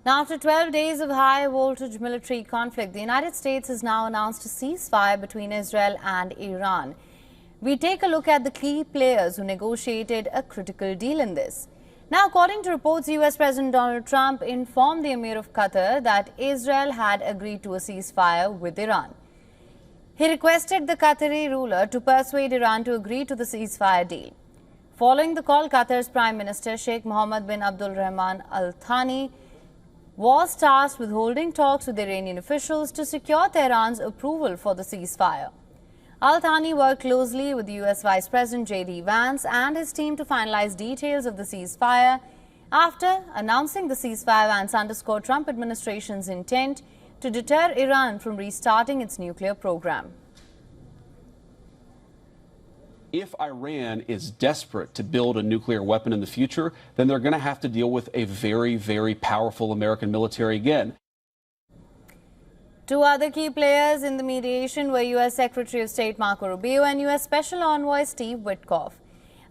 Now, after 12 days of high-voltage military conflict, the United States has now announced a ceasefire between Israel and Iran. We take a look at the key players who negotiated a critical deal in this. Now, according to reports, U.S. President Donald Trump informed the Emir of Qatar that Israel had agreed to a ceasefire with Iran. He requested the Qatari ruler to persuade Iran to agree to the ceasefire deal. Following the call, Qatar's Prime Minister Sheikh Mohammed bin Abdul Rahman Al Thani was tasked with holding talks with Iranian officials to secure Tehran's approval for the ceasefire. Al Thani worked closely with the U.S. Vice President J.D. Vance and his team to finalize details of the ceasefire. After announcing the ceasefire, Vance underscored Trump administration's intent to deter Iran from restarting its nuclear program. If Iran is desperate to build a nuclear weapon in the future, then they're going to have to deal with a very, very powerful American military again. Two other key players in the mediation were U.S. Secretary of State Marco Rubio and U.S. Special Envoy Steve Witkoff.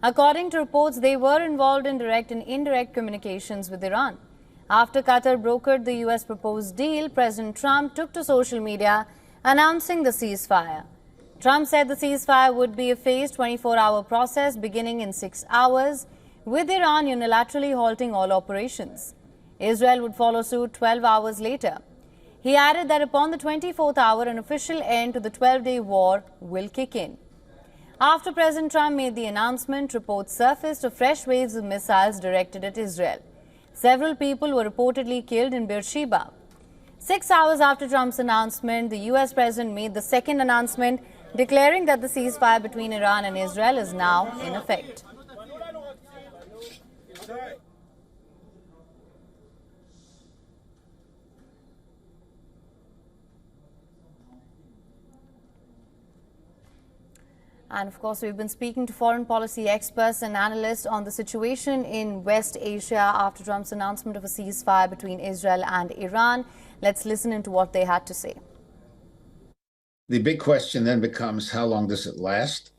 According to reports, they were involved in direct and indirect communications with Iran. After Qatar brokered the U.S. proposed deal, President Trump took to social media announcing the ceasefire. Trump said the ceasefire would be a phased 24-hour process beginning in 6 hours, with Iran unilaterally halting all operations. Israel would follow suit 12 hours later. He added that upon the 24th hour, an official end to the 12-day war will kick in. After President Trump made the announcement, reports surfaced of fresh waves of missiles directed at Israel. Several people were reportedly killed in Beersheba. 6 hours after Trump's announcement, the U.S. president made the second announcement, declaring that the ceasefire between Iran and Israel is now in effect. And of course, we've been speaking to foreign policy experts and analysts on the situation in West Asia after Trump's announcement of a ceasefire between Israel and Iran. Let's listen into what they had to say. The big question then becomes, how long does it last?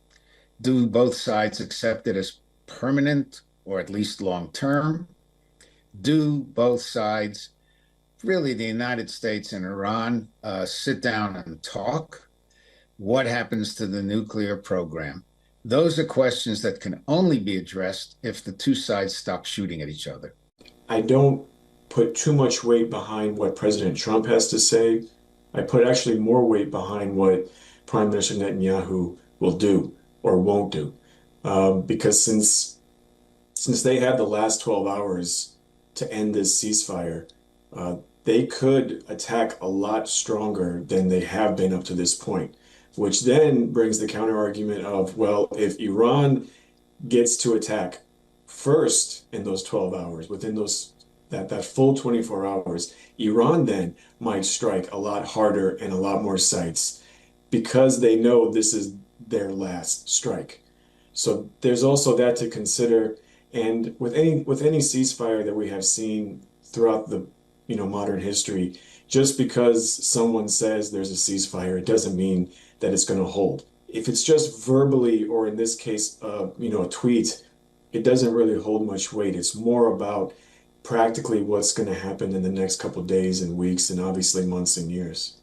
Do both sides accept it as permanent or at least long-term? Do both sides, really the United States and Iran, sit down and talk? What happens to the nuclear program? Those are questions that can only be addressed if the two sides stop shooting at each other. I don't put too much weight behind what President Trump has to say. I put actually more weight behind what Prime Minister Netanyahu will do or won't do. Because since they have the last 12 hours to end this ceasefire, they could attack a lot stronger than they have been up to this point. Which then brings the counter argument of, well, if Iran gets to attack first in those 12 hours, within that full 24 hours, Iran then might strike a lot harder and a lot more sites because they know this is their last strike. So there's also that to consider. And with any ceasefire that we have seen throughout the modern history, just because someone says there's a ceasefire, it doesn't mean that it's going to hold. If it's just verbally, or in this case, a tweet, it doesn't really hold much weight. It's more about practically what's going to happen in the next couple of days and weeks and obviously months and years.